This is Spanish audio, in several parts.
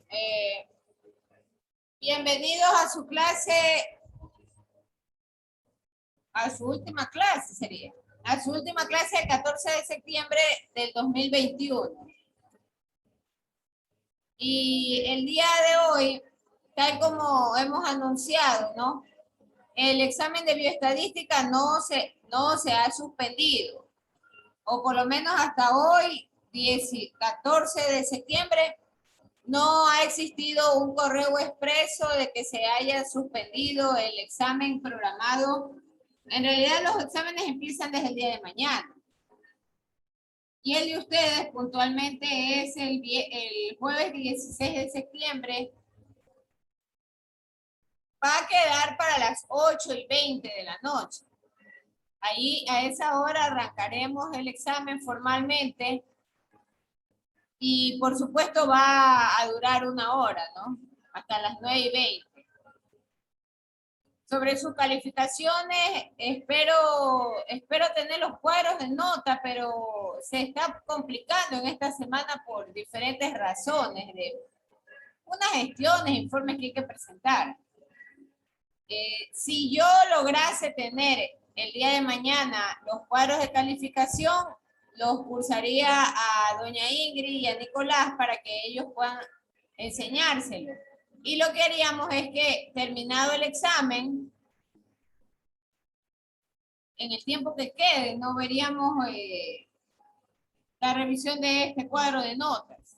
Eh, bienvenidos a su clase, a su última clase sería, a su última clase el 14 de septiembre del 2021. Y el día de hoy, tal como hemos anunciado, ¿no? El examen de bioestadística no se ha suspendido, o por lo menos hasta hoy, 14 de septiembre, no ha existido un correo expreso de que se haya suspendido el examen programado. En realidad los exámenes empiezan desde el día de mañana. Y el de ustedes puntualmente es el jueves 16 de septiembre. Va a quedar para las 8:20 de la noche. Ahí a esa hora arrancaremos el examen formalmente. Y por supuesto va a durar 1 hora, ¿no? Hasta las 9:20. Sobre sus calificaciones, espero tener los cuadros de nota, pero se está complicando en esta semana por diferentes razones, de unas gestiones, informes que hay que presentar. Si yo lograse tener el día de mañana los cuadros de calificación, los cursaría a doña Ingrid y a Nicolás para que ellos puedan enseñárselo. Y lo que haríamos es que, terminado el examen, en el tiempo que quede, no veríamos la revisión de este cuadro de notas.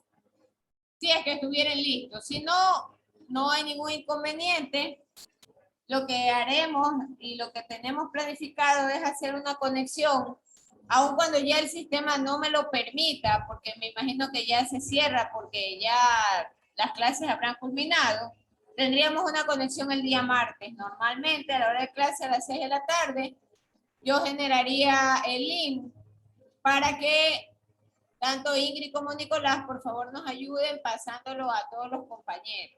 Si es que estuvieran listos. Si no, no hay ningún inconveniente. Lo que haremos y lo que tenemos planificado es hacer una conexión, aun cuando ya el sistema no me lo permita, porque me imagino que ya se cierra, porque ya las clases habrán culminado. Tendríamos una conexión el día martes. Normalmente a la hora de clase a las 6 de la tarde, yo generaría el link para que tanto Ingrid como Nicolás, por favor, nos ayuden pasándolo a todos los compañeros.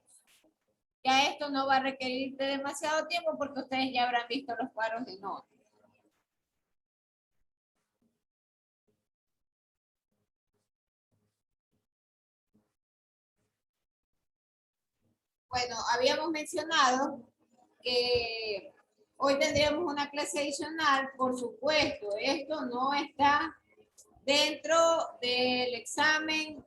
Ya esto no va a requerir de demasiado tiempo porque ustedes ya habrán visto los cuadros de notas. Bueno, habíamos mencionado que hoy tendríamos una clase adicional. Por supuesto, esto no está dentro del examen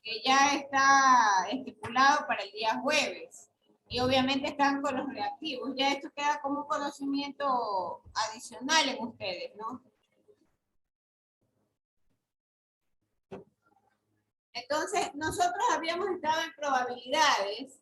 que ya está estipulado para el día jueves. Y obviamente están con los reactivos. Ya esto queda como un conocimiento adicional en ustedes, ¿no? Entonces, nosotros habíamos estado en probabilidades.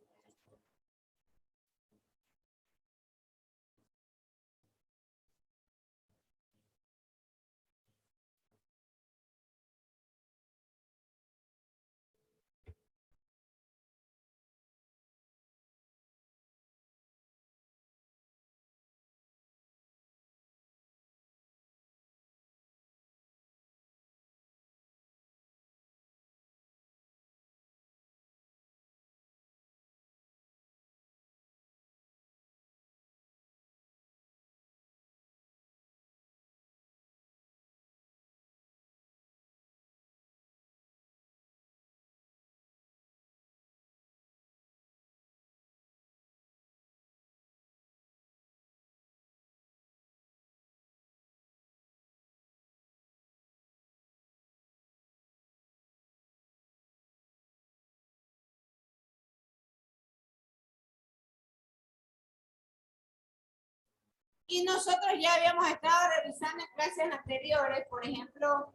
Y nosotros ya habíamos estado revisando en clases anteriores, por ejemplo,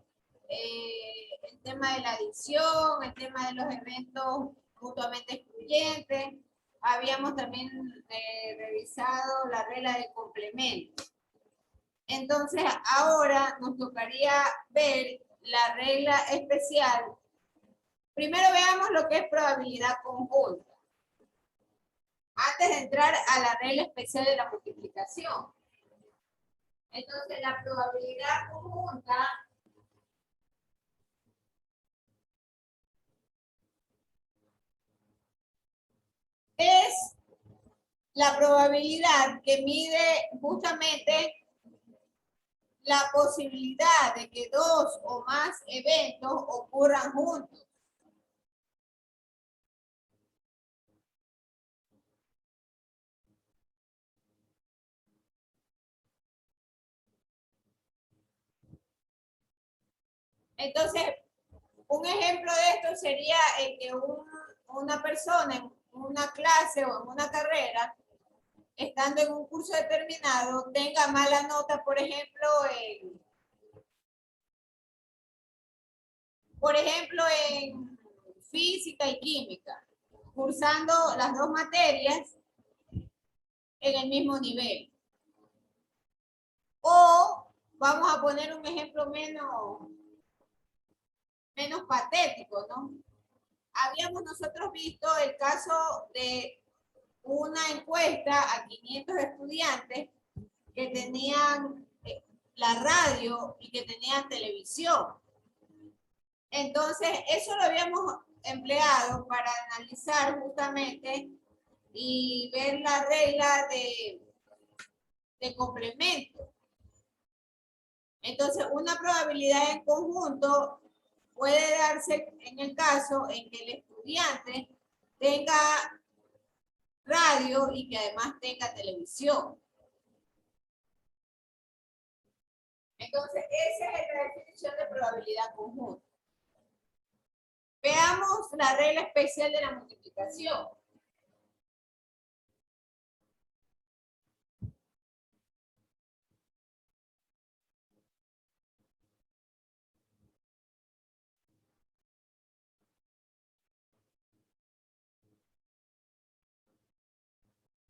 el tema de la adicción, el tema de los eventos mutuamente excluyentes. Habíamos también revisado la regla de complemento. Entonces, ahora nos tocaría ver la regla especial. Primero veamos lo que es probabilidad conjunta, antes de entrar a la regla especial de la multiplicación. Entonces, la probabilidad conjunta es la probabilidad que mide justamente la posibilidad de que 2 o más eventos ocurran juntos. Entonces, un ejemplo de esto sería que una persona en una clase o en una carrera, estando en un curso determinado, tenga mala nota, por ejemplo, en física y química, cursando las dos materias en el mismo nivel. O vamos a poner un ejemplo menos patético, ¿no? Habíamos nosotros visto el caso de una encuesta a 500 estudiantes que tenían la radio y que tenían televisión. Entonces, eso lo habíamos empleado para analizar justamente y ver la regla de complemento. Entonces, una probabilidad en conjunto puede darse en el caso en que el estudiante tenga radio y que además tenga televisión. Entonces, esa es la definición de probabilidad conjunta. Veamos la regla especial de la multiplicación.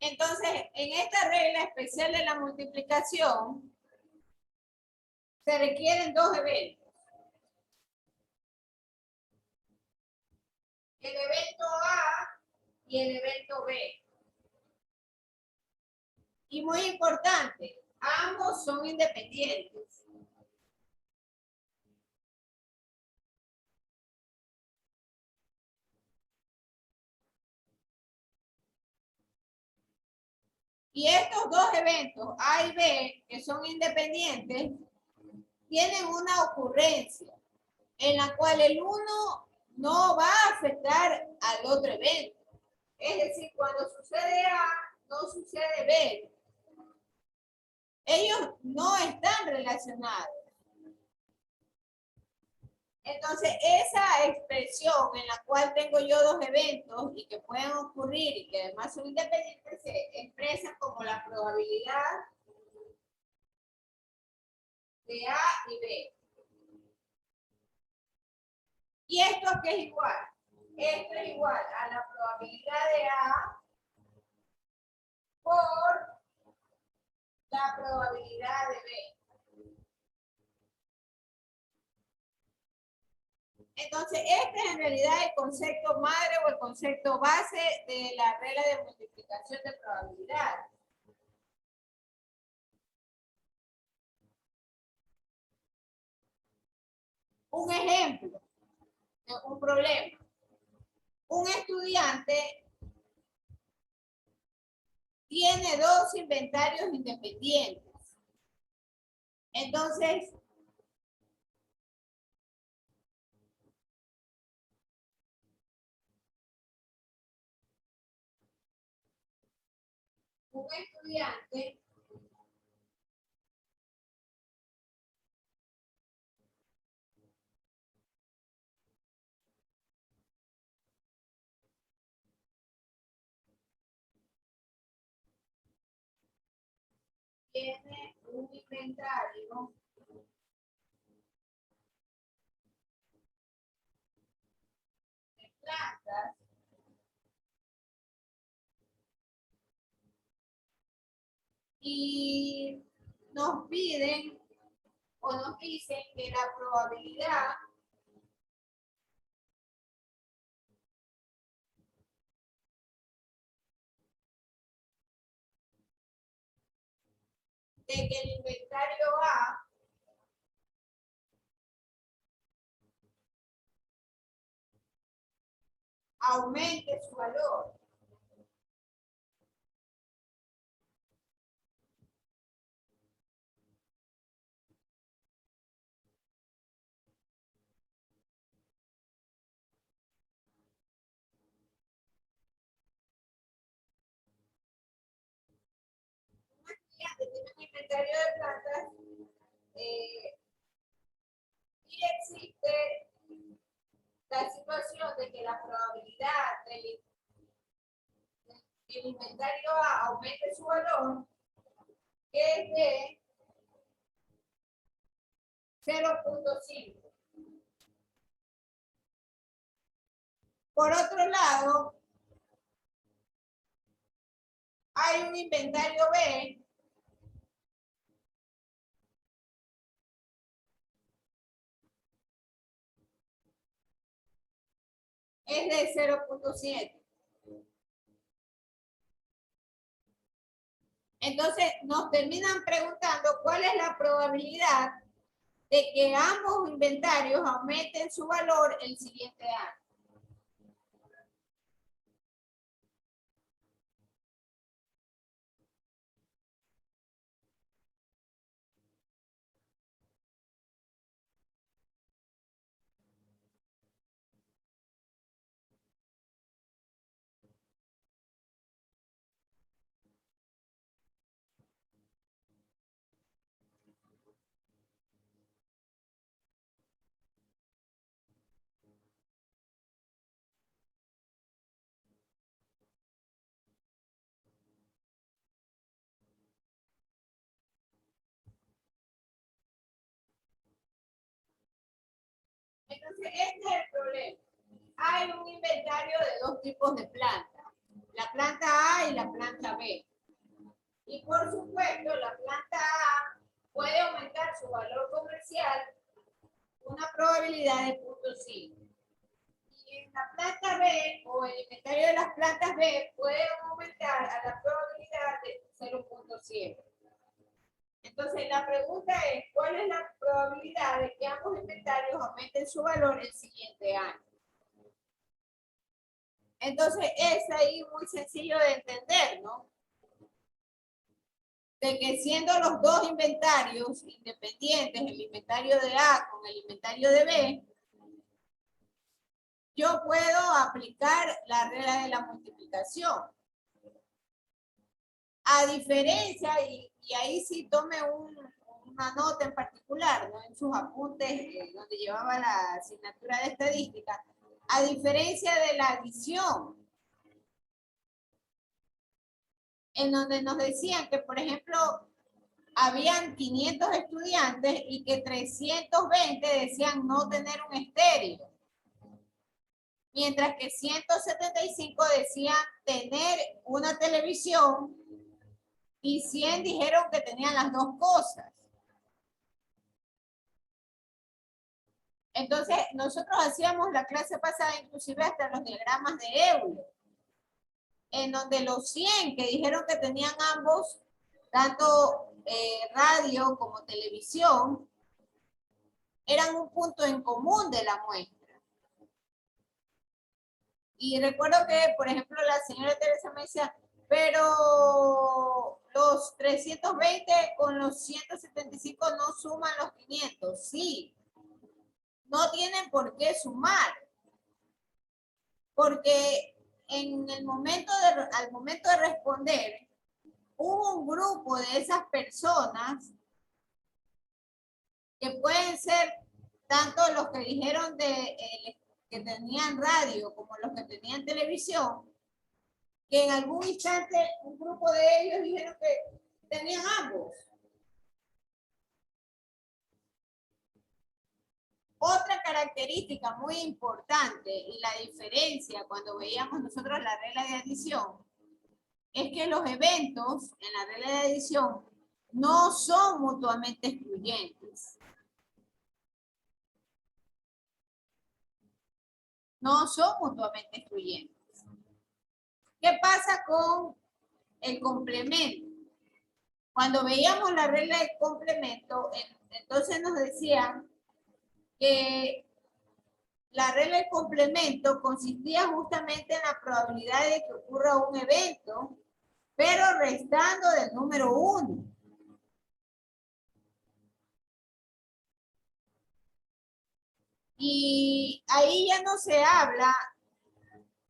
Entonces, en esta regla especial de la multiplicación, se requieren dos eventos. El evento A y el evento B. Y muy importante, ambos son independientes. Y estos dos eventos, A y B, que son independientes, tienen una ocurrencia en la cual el uno no va a afectar al otro evento. Es decir, cuando sucede A, no sucede B. Ellos no están relacionados. Entonces, esa expresión en la cual tengo yo dos eventos y que pueden ocurrir y que además son independientes se expresa como la probabilidad de A y B. ¿Y esto qué es igual? Esto es igual a la probabilidad de A por la probabilidad de B. Entonces, este es en realidad el concepto madre o el concepto base de la regla de multiplicación de probabilidad. Un ejemplo de un problema. Un estudiante tiene dos inventarios independientes. Entonces, un estudiante tiene un inventario de plantas y nos piden o nos dicen que la probabilidad de que el inventario A aumente su valor. Tiene un inventario de plantas y existe la situación de que la probabilidad del el inventario A aumente su valor es de 0.5. Por otro lado, hay un inventario B es de 0.7. Entonces nos terminan preguntando cuál es la probabilidad de que ambos inventarios aumenten su valor el siguiente año. Entonces, este es el problema. Hay un inventario de dos tipos de plantas, la planta A y la planta B. Y por supuesto, la planta A puede aumentar su valor comercial una probabilidad de 0.5. Y en la planta B o el inventario de las plantas B puede aumentar a la probabilidad de 0.7. Entonces, la pregunta es, ¿cuál es la probabilidad de que ambos inventarios aumenten su valor el siguiente año? Entonces, es ahí muy sencillo de entender, ¿no? De que siendo los dos inventarios independientes, el inventario de A con el inventario de B, yo puedo aplicar la regla de la multiplicación. A diferencia, y ahí sí tome una nota en particular, ¿no? En sus apuntes donde llevaba la asignatura de estadística, a diferencia de la adición, en donde nos decían que, por ejemplo, habían 500 estudiantes y que 320 decían no tener un estéreo, mientras que 175 decían tener una televisión y 100 dijeron que tenían las dos cosas. Entonces, nosotros hacíamos la clase pasada inclusive hasta los diagramas de Euler, en donde los 100 que dijeron que tenían ambos, tanto radio como televisión, eran un punto en común de la muestra. Y recuerdo que, por ejemplo, la señora Teresa me decía, pero los 320 con los 175 no suman los 500. Sí, no tienen por qué sumar, porque al momento de responder, hubo un grupo de esas personas que pueden ser tanto los que dijeron que tenían radio como los que tenían televisión, que en algún instante un grupo de ellos dijeron que tenían ambos. Otra característica muy importante y la diferencia cuando veíamos nosotros la regla de adición es que los eventos en la regla de adición no son mutuamente excluyentes. No son mutuamente excluyentes. ¿Qué pasa con el complemento? Cuando veíamos la regla de complemento, entonces nos decían que la regla de complemento consistía justamente en la probabilidad de que ocurra un evento, pero restando del número 1. Y ahí ya no se habla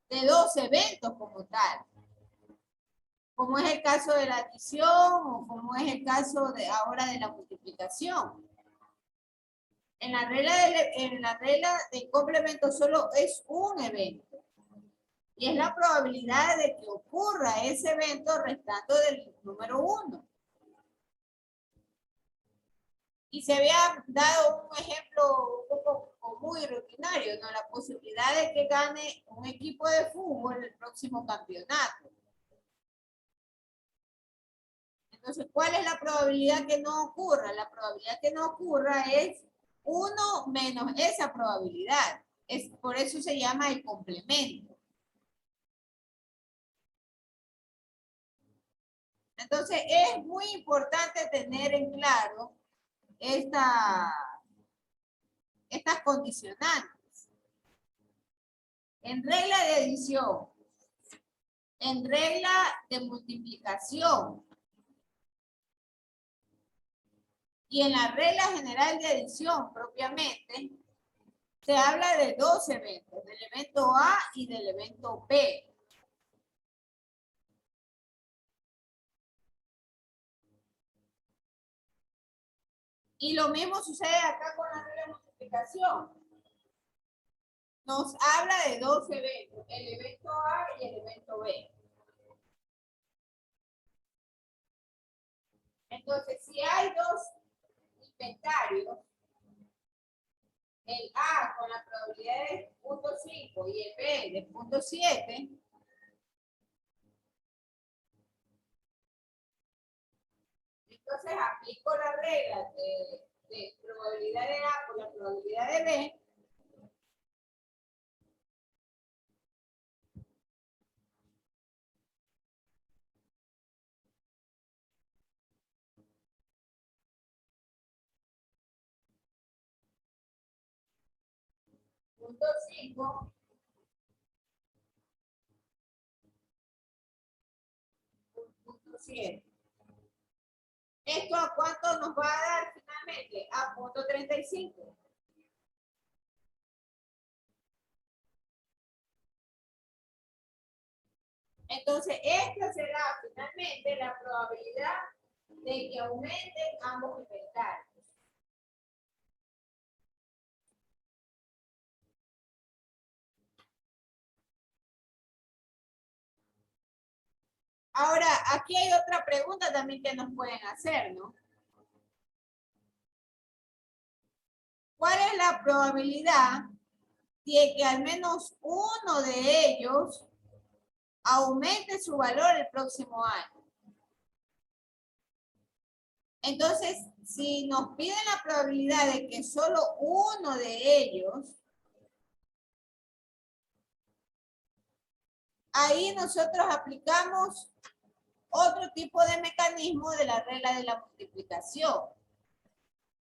de dos eventos como tal, como es el caso de la adición o como es el caso de ahora de la multiplicación. En la regla de complemento solo es un evento. Y es la probabilidad de que ocurra ese evento restando del número 1. Y se había dado un ejemplo un poco muy rutinario, ¿no? La posibilidad de que gane un equipo de fútbol el próximo campeonato. Entonces, ¿cuál es la probabilidad que no ocurra? La probabilidad que no ocurra es 1 menos esa probabilidad. Por eso se llama el complemento. Entonces, es muy importante tener en claro estas condicionantes. En regla de adición, en regla de multiplicación y en la regla general de adición propiamente, se habla de dos eventos, del evento A y del evento B. Y lo mismo sucede acá con la regla de multiplicación. Nos habla de dos eventos, el evento A y el evento B. Entonces, si hay dos inventarios, el A con la probabilidad de 0.5 y el B de 0.7, entonces aplico la regla de probabilidad de A por la probabilidad de B. Punto 5 punto 7. ¿Esto a cuánto nos va a dar finalmente? A 0.35. Entonces, esta será finalmente la probabilidad de que aumenten ambos inventarios. Ahora, aquí hay otra pregunta también que nos pueden hacer, ¿no? ¿Cuál es la probabilidad de que al menos uno de ellos aumente su valor el próximo año? Entonces, si nos piden la probabilidad de que solo uno de ellos, ahí nosotros aplicamos otro tipo de mecanismo de la regla de la multiplicación.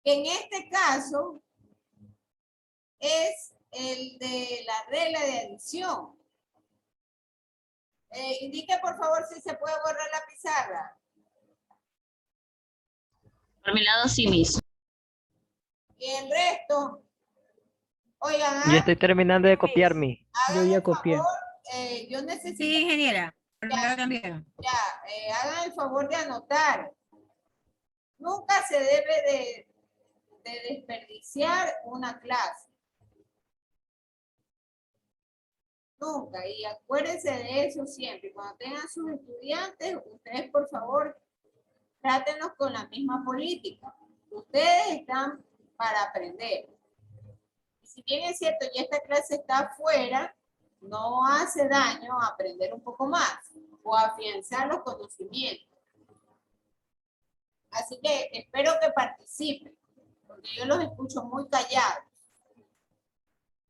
En este caso es el de la regla de adición. Indique por favor si se puede borrar la pizarra. Por mi lado, sí, Miss. Y el resto, oigan, Yo estoy terminando de copiar mi. Yo hagan ya el copié. favor, yo necesito. Sí, ingeniera. Ya, También. hagan el favor de anotar. Nunca se debe de desperdiciar una clase. Nunca. Y acuérdense de eso siempre. Cuando tengan sus estudiantes, ustedes por favor, trátenlos con la misma política. Ustedes están para aprender. Y si bien es cierto, ya esta clase está afuera, no hace daño aprender un poco más o afianzar los conocimientos. Así que espero que participen, porque yo los escucho muy callados.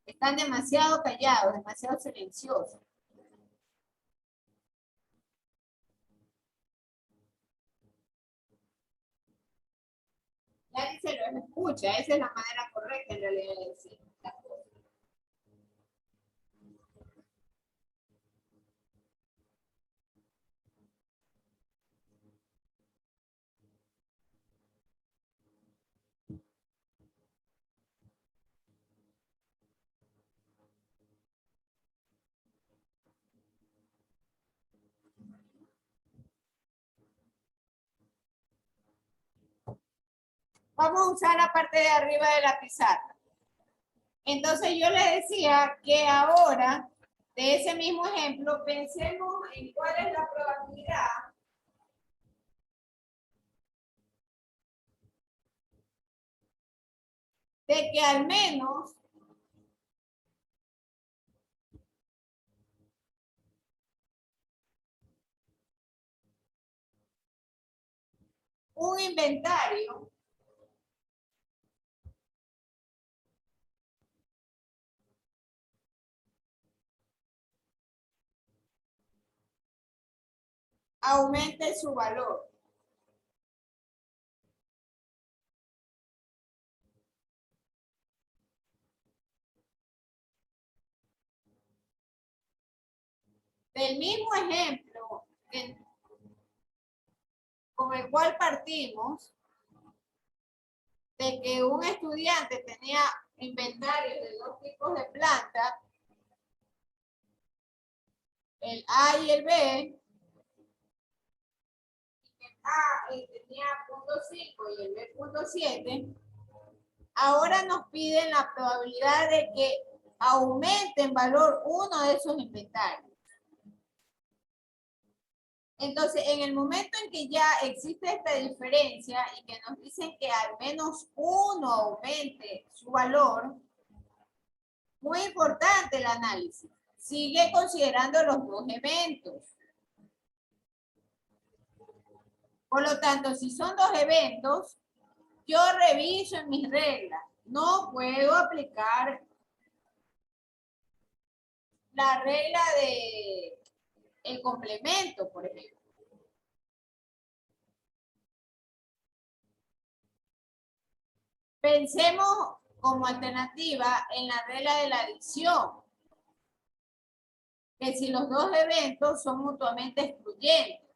Están demasiado callados, demasiado silenciosos. Nadie se los escucha, esa es la manera correcta en realidad de decir las cosas. Vamos a usar la parte de arriba de la pizarra. Entonces yo le decía que ahora, de ese mismo ejemplo, pensemos en cuál es la probabilidad de que al menos un inventario aumente su valor. Del mismo ejemplo con el cual partimos, de que un estudiante tenía inventario de dos tipos de plantas, el A y el B, tenía .5 y el B .7, ahora nos piden la probabilidad de que aumente en valor uno de esos inventarios. Entonces, en el momento en que ya existe esta diferencia y que nos dicen que al menos uno aumente su valor, muy importante el análisis. Sigue considerando los dos eventos. Por lo tanto, si son dos eventos, yo reviso en mis reglas. No puedo aplicar la regla de el complemento, por ejemplo. Pensemos como alternativa en la regla de la adición, que si los dos eventos son mutuamente excluyentes.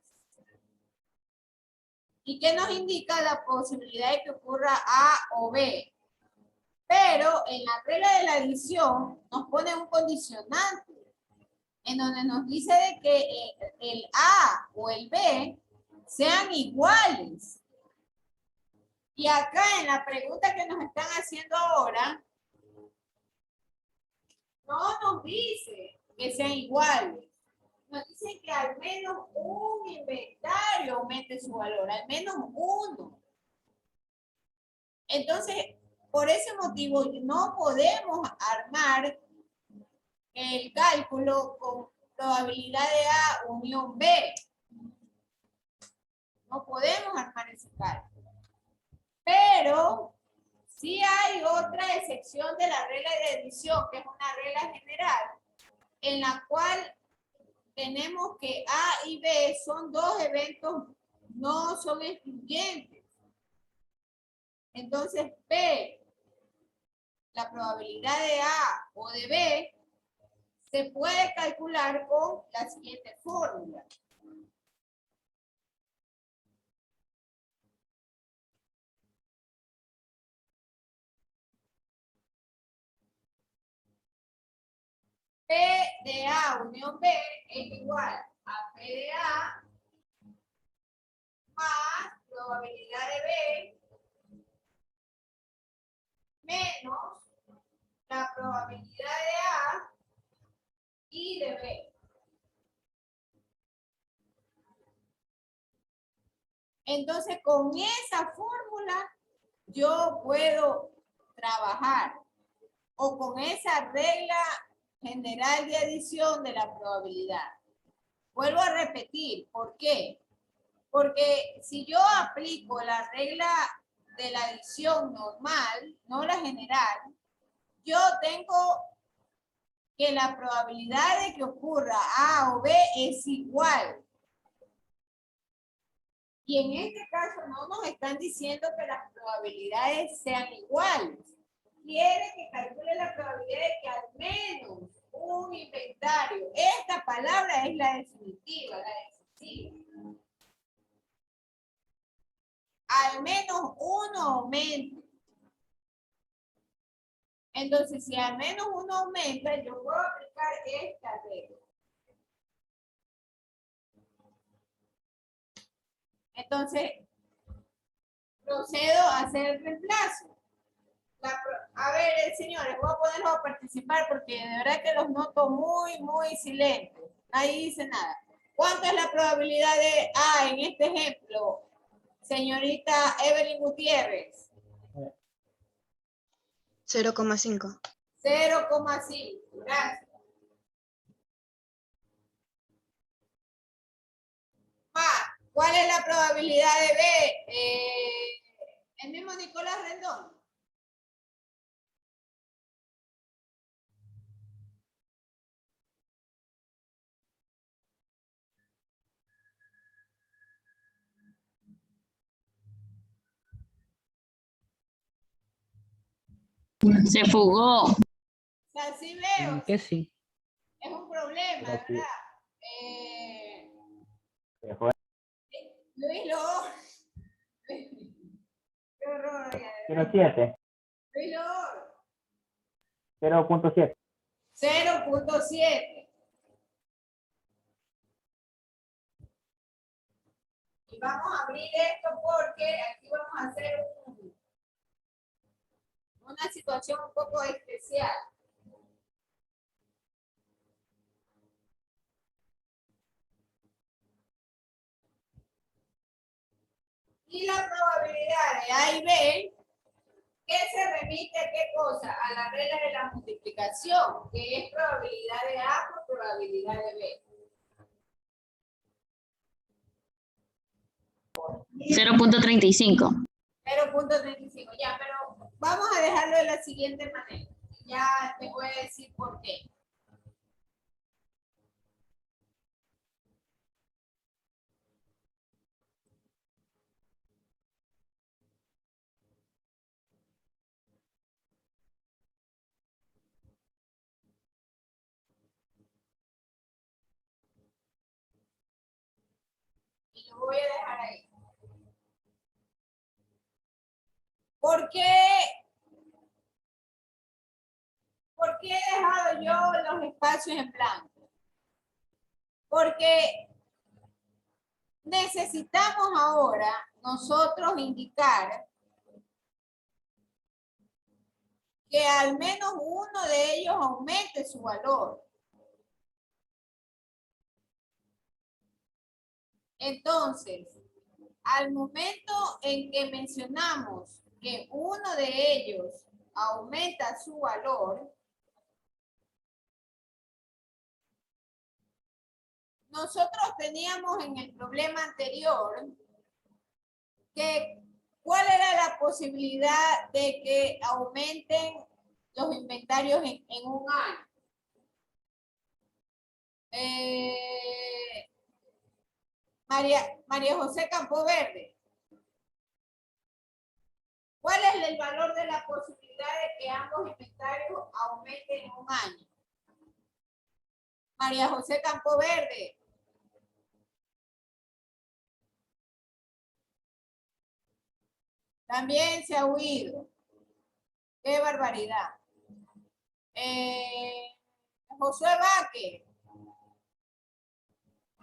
¿Y qué nos indica la posibilidad de que ocurra A o B? Pero en la regla de la adición nos pone un condicionante, en donde nos dice de que el A o el B sean iguales. Y acá en la pregunta que nos están haciendo ahora, no nos dice que sean iguales. Nos dice que al menos un inventario aumente su valor, al menos uno. Entonces, por ese motivo, no podemos armar el cálculo con probabilidad de A unión B. No podemos armar ese cálculo. Pero sí hay otra excepción de la regla de adición, que es una regla general, en la cual tenemos que A y B son dos eventos, no son excluyentes. Entonces, B, la probabilidad de A o de B, se puede calcular con la siguiente fórmula. P de A unión B es igual a P de A más probabilidad de B menos la probabilidad de A y de B. Entonces, con esa fórmula yo puedo trabajar, o con esa regla general de adición de la probabilidad. Vuelvo a repetir, ¿por qué? Porque si yo aplico la regla de la adición normal, no la general, yo tengo que la probabilidad de que ocurra A o B es igual. Y en este caso no nos están diciendo que las probabilidades sean iguales. Quiere que calcule la probabilidad de que al menos un inventario, esta palabra es la definitiva, la decisiva. Al menos uno aumente. Entonces, si al menos uno aumenta, yo puedo aplicar esta regla. Entonces, procedo a hacer el reemplazo. A ver, señores, voy a ponerlos a participar porque de verdad que los noto muy silentes. Ahí dice nada. ¿Cuánto es la probabilidad de A en este ejemplo, señorita Evelyn Gutiérrez? 0,5. 0,5. Gracias. ¿Cuál es la probabilidad de B? El mismo Nicolás Rendón. Se fugó. O sea, sí veo, Que sí. es un problema, ¿verdad? Luis Loor. Qué horror. 0.7. Luis Loor. 0.7. 0,7. Y vamos a abrir esto porque aquí vamos a hacer una situación un poco especial. Y la probabilidad de A y B, que se remite a qué cosa? A la regla de la multiplicación, que es probabilidad de A por probabilidad de B. 0.35. 0,35, ya, pero vamos a dejarlo de la siguiente manera. Ya te voy a decir por qué. Y lo voy a dejar ahí. ¿Por qué he dejado yo los espacios en blanco? Porque necesitamos ahora nosotros indicar que al menos uno de ellos aumente su valor. Entonces, al momento en que mencionamos que uno de ellos aumenta su valor, nosotros teníamos en el problema anterior que cuál era la posibilidad de que aumenten los inventarios en un año. María José Campoverde. ¿Cuál es el valor de la posibilidad de que ambos inventarios aumenten en un año? María José Campoverde. También se ha huido. Qué barbaridad. Josué Vázquez.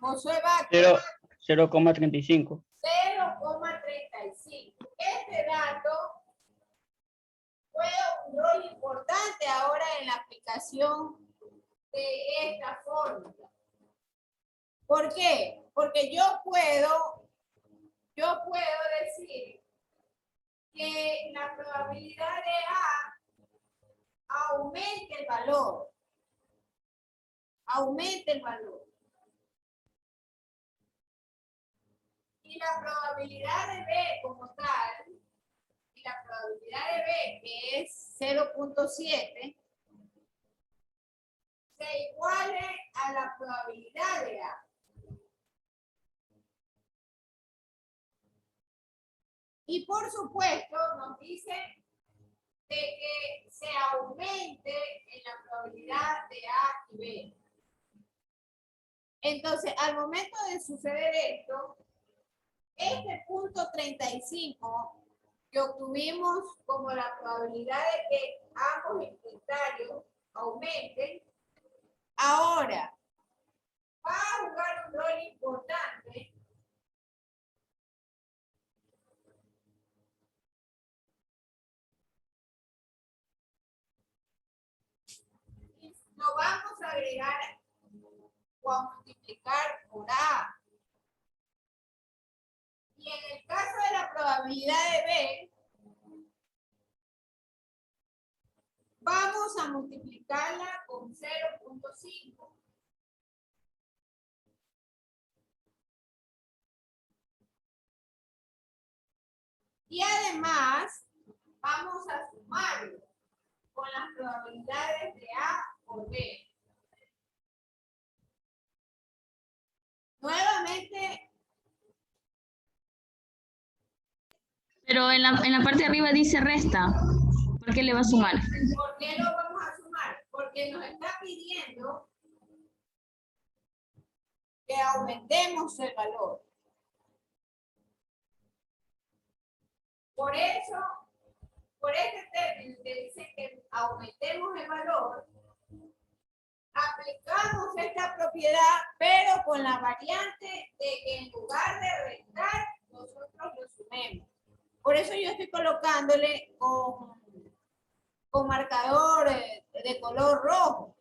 Josué Vázquez. 0,35. 0,35. Este dato juega un rol importante ahora en la aplicación de esta fórmula. ¿Por qué? Porque yo puedo decir que la probabilidad de A aumente el valor. Aumente el valor. Y la probabilidad de B como tal, y la probabilidad de B, que es 0,7, se iguale a la probabilidad de A. Y por supuesto nos dice de que se aumente en la probabilidad de A y B. Entonces, al momento de suceder esto, este punto 35 que obtuvimos como la probabilidad de que ambos inventarios aumenten, ahora va a jugar un rol importante o a multiplicar por A. Y en el caso de la probabilidad de B, vamos a multiplicarla con 0.5. Y además, vamos a sumarlo con las probabilidades de A por B. Nuevamente, Pero en la parte de arriba dice resta. ¿Por qué le va a sumar? ¿por qué lo vamos a sumar? Porque nos está pidiendo que aumentemos el valor. Por eso, por este término que dice que aumentemos el valor, aplicamos esta propiedad, pero con la variante de que en lugar de restar, nosotros lo sumemos. Por eso yo estoy colocándole con marcador de color rojo.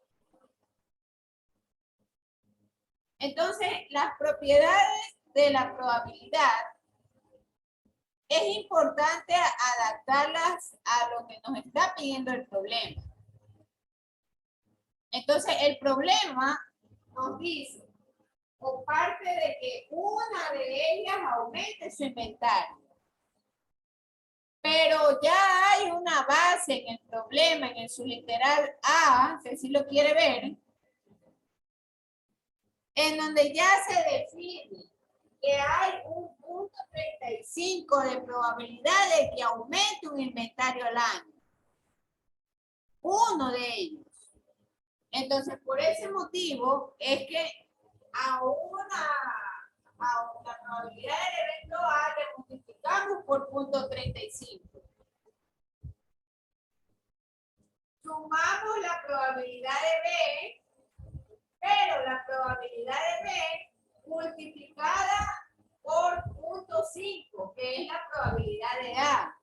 Entonces, las propiedades de la probabilidad es importante adaptarlas a lo que nos está pidiendo el problema. Entonces, el problema nos dice, o parte de que una de ellas aumente su inventario. Pero ya hay una base en el problema, en el subliteral A, si así lo quiere ver, en donde ya se define que hay un 0.35 de probabilidad de que aumente un inventario al año. Uno de ellos. Entonces, por ese motivo es que a la probabilidad del evento A le multiplicamos por 0.35. Sumamos la probabilidad de B, pero la probabilidad de B multiplicada por 0.5, que es la probabilidad de A.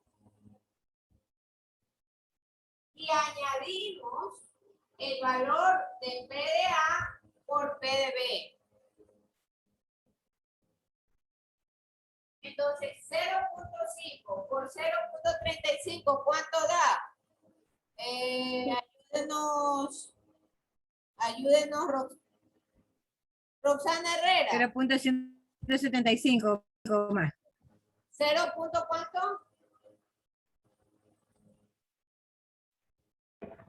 Y añadimos el valor de P de A por P de B. Entonces, 0.5 por 0.35, ¿cuánto da? Ayúdenos, Roxana Herrera. 0.175 más. 0. ¿Cuánto?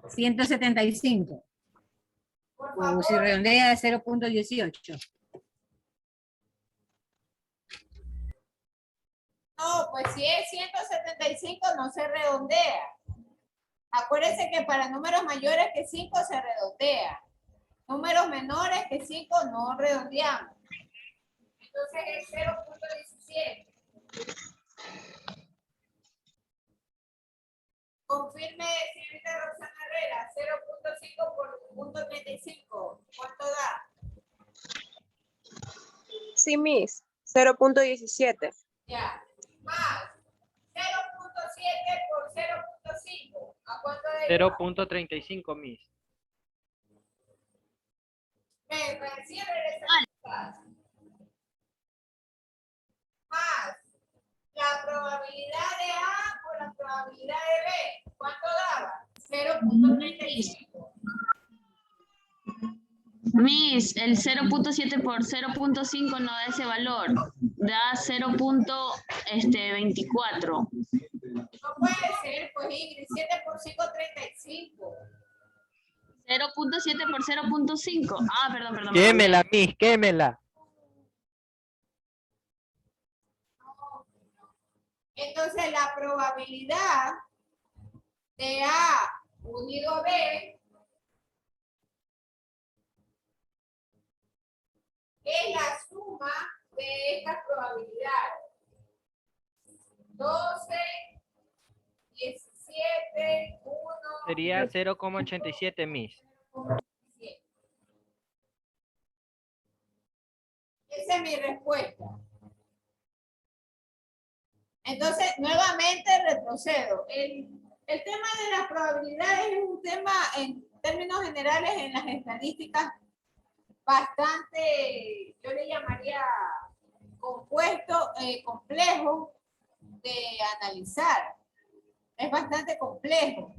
175. Por O favor. si redondea, 0.18. No, pues si es 175 no se redondea. Acuérdense que para números mayores que 5 se redondea. Números menores que 5 no redondeamos. Entonces es 0.17. Confirme, señorita Roxana Herrera, 0.5 por 0.35. ¿Cuánto da? Sí, Miss. 0.17. Ya. Más 0.7 por 0.5. ¿A cuánto da? 0.35, Miss. Más la probabilidad de A por la probabilidad de B. ¿Cuánto daba? 0.35. Miss, el 0.7 por 0.5 no da ese valor. Da 0.24. No puede ser, pues Ingrid, 7 por 5, 35. 0.7 por 0.5. Ah, perdón. Quémela, Miss, quémela. Entonces la probabilidad de A unido a B es la suma de estas probabilidades. 12, 17, 1. Sería 0,87, Miss. 17. Esa es mi respuesta. Entonces, nuevamente retrocedo. El tema de las probabilidades es un tema en términos generales en las estadísticas bastante, yo le llamaría compuesto, complejo de analizar. Es bastante complejo,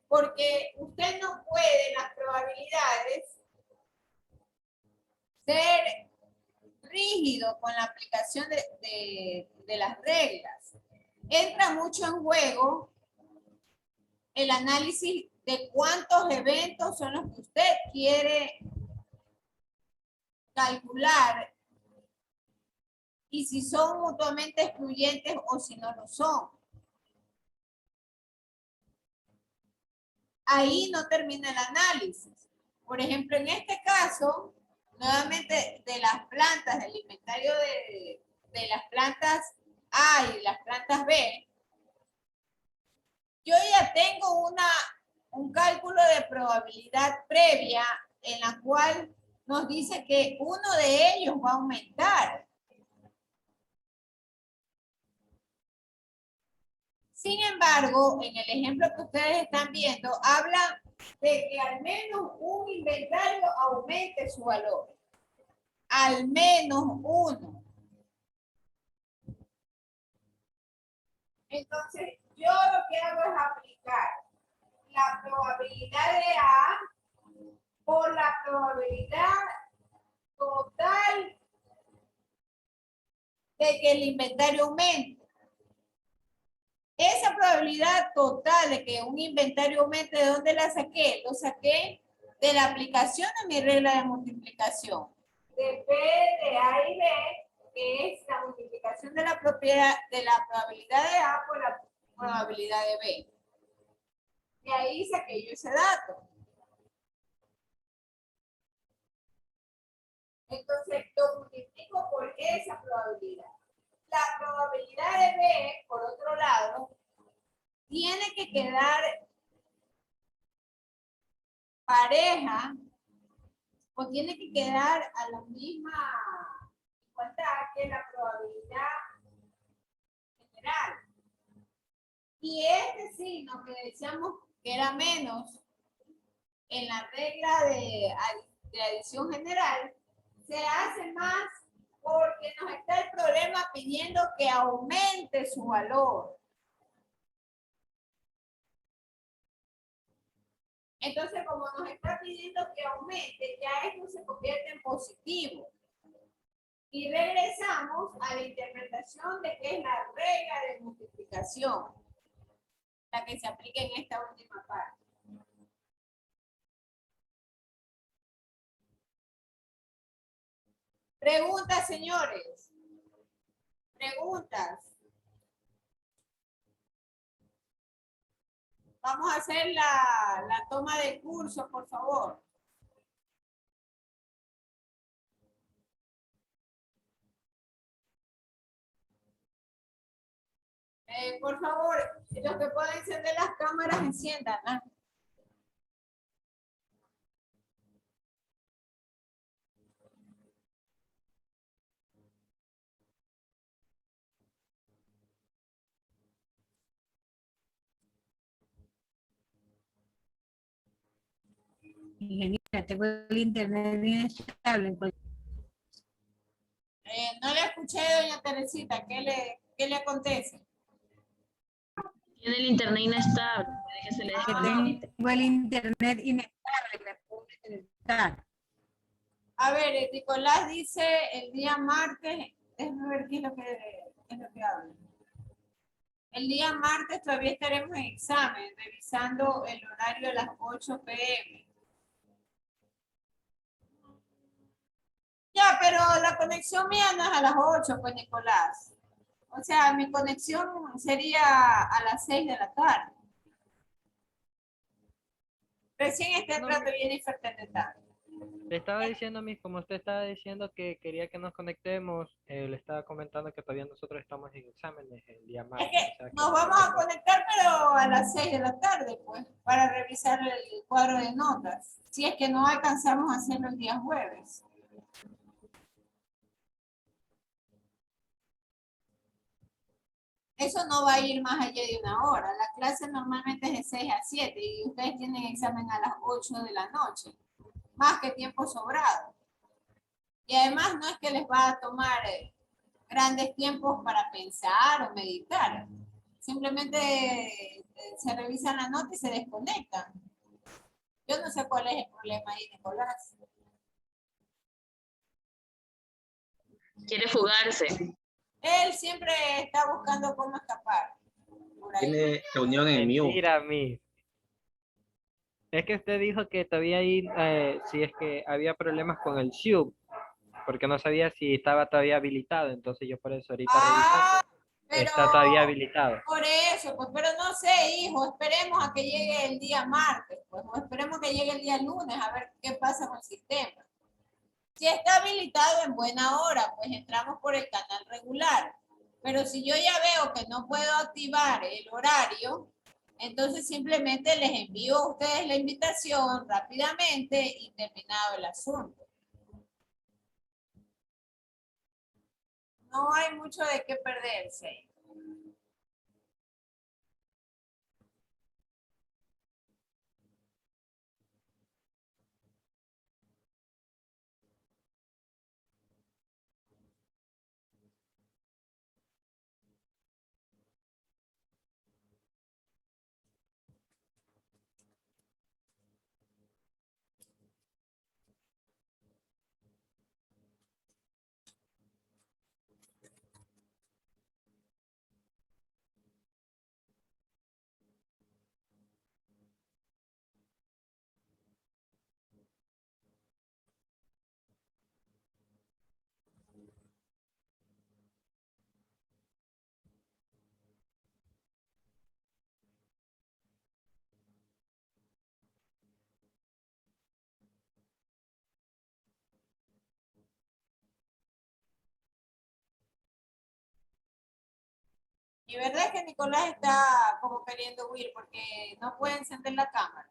porque usted no puede en las probabilidades ser rígido con la aplicación de las reglas. Entra mucho en juego el análisis de cuántos eventos son los que usted quiere calcular y si son mutuamente excluyentes o si no lo son. Ahí no termina el análisis. Por ejemplo, en este caso, nuevamente de las plantas, del inventario de las plantas A y las plantas B, yo ya tengo un cálculo de probabilidad previa en la cual nos dice que uno de ellos va a aumentar. Sin embargo, en el ejemplo que ustedes están viendo, habla de que al menos un inventario aumente su valor. Al menos uno. Entonces, yo lo que hago es aplicar la probabilidad de A por la probabilidad total de que el inventario aumente. Esa probabilidad total de que un inventario aumente, ¿de dónde la saqué? Lo saqué de la aplicación de mi regla de multiplicación. De P de A y B, que es la multiplicación de la propiedad de la probabilidad de A por la probabilidad de B. Y ahí saqué yo ese dato. Entonces lo multiplico por esa probabilidad. La probabilidad de B, por otro lado, tiene que quedar pareja o tiene que quedar a la misma igualdad que la probabilidad general. Y este signo que decíamos que era menos en la regla de adición general, se hace más porque nos está el problema pidiendo que aumente su valor. Entonces, como nos está pidiendo que aumente, ya esto se convierte en positivo. Y regresamos a la interpretación de que es la regla de multiplicación, la que se aplica en esta última parte. Preguntas, señores. Preguntas. Vamos a hacer la toma de curso, por favor. Por favor, los que pueden encender las cámaras, enciéndanlas. Ingeniera, tengo el internet inestable. No le escuché, doña Teresita. ¿Qué le acontece? Tiene el internet inestable. Puede que se le Que desconecte. tengo el internet inestable, me puedo conectar. A ver, Nicolás dice el día martes, déjame ver qué es lo que habla. El día martes todavía estaremos en examen, revisando el horario de las 8 p.m. Ya, pero la conexión mía no es a las 8, pues, Nicolás. O sea, mi conexión sería a las 6 de la tarde. Recién está entrando Jennifer Tetetán. Le estaba diciendo, Miss, como usted estaba diciendo que quería que nos conectemos, le estaba comentando que todavía nosotros estamos en exámenes el día Es martes. que o sea, que nos vamos a conectar, pero a las 6 de la tarde, pues, para revisar el cuadro de notas. Si es que no alcanzamos a hacerlo el día jueves. Eso no va a ir más allá de una hora. La clase normalmente es de 6 a 7 y ustedes tienen examen a las 8 de la noche. Más que tiempo sobrado. Y además no es que les va a tomar grandes tiempos para pensar o meditar. Simplemente se revisan la nota y se desconectan. Yo no sé cuál es el problema ahí, Nicolás. Quiere fugarse. Él siempre está buscando cómo escapar. Por ahí. Tiene reunión en Mew. Mentira, Miss. Es que usted dijo que todavía ahí, si es que había problemas con el Zoom, porque no sabía si estaba todavía habilitado, entonces yo por eso ahorita revisando, Pero está todavía habilitado. por eso, pues, pero no sé, hijo, esperemos a que llegue el día martes, pues, o esperemos que llegue el día lunes a ver qué pasa con el sistema. Si está habilitado en buena hora, pues entramos por el canal regular. Pero si yo ya veo que no puedo activar el horario, entonces simplemente les envío a ustedes la invitación rápidamente y terminado el asunto. No hay mucho de qué perderse. Y verdad es que Nicolás está como queriendo huir porque no puede encender la cámara.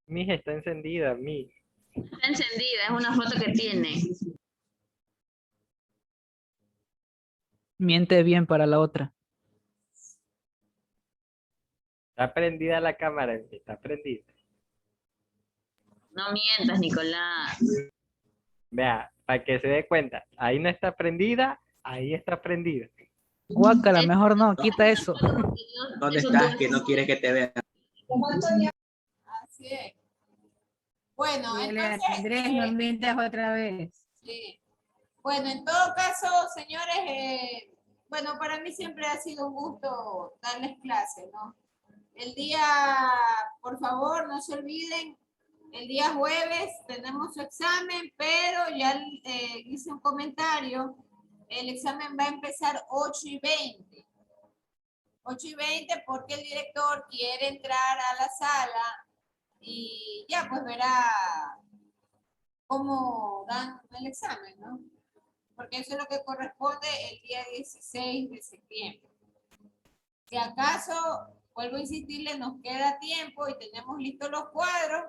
Miss está encendida, Miss. Está encendida, es una foto que tiene. Miente bien para la otra. Está prendida la cámara, está prendida. No mientas, Nicolás. Vea, para que se dé cuenta, ahí no está prendida, ahí está prendida. Guácala, mejor no, quita eso. ¿Dónde Eso estás tú- que no quieres que te vean? Así es. Bueno, Dile, entonces, Andrés, no mientas otra vez. sí. Bueno, en todo caso, señores, bueno, para mí siempre ha sido un gusto darles clase, ¿no? El día, por favor, no se olviden, el día jueves tenemos su examen, pero ya hice un comentario, el examen va a empezar 8:20. 8:20 porque el director quiere entrar a la sala y ya pues verá cómo dan el examen, ¿no? Porque eso es lo que corresponde el día 16 de septiembre. Si acaso, vuelvo a insistirle, nos queda tiempo y tenemos listos los cuadros,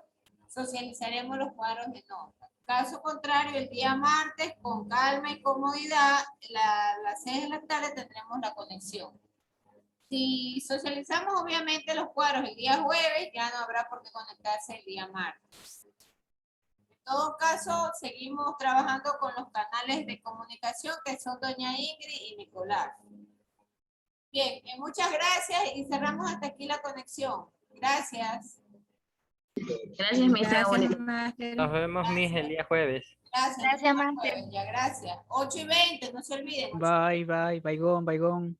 socializaremos los cuadros de nota. Caso contrario, el día martes, con calma y comodidad, las 6 de la tarde tendremos la conexión. Si socializamos obviamente los cuadros el día jueves, ya no habrá por qué conectarse el día martes. En todo caso, seguimos trabajando con los canales de comunicación que son doña Ingrid y Nicolás. Bien, muchas gracias y cerramos hasta aquí la conexión. Gracias. Gracias, Mr. Gracias, Bonito. Master. Nos vemos, Miss, el día jueves. Gracias. Gracias, Nos vemos Master. jueves, ya, gracias. 8:20, no se olviden. Bye, bye, bye, gone, bye, gone.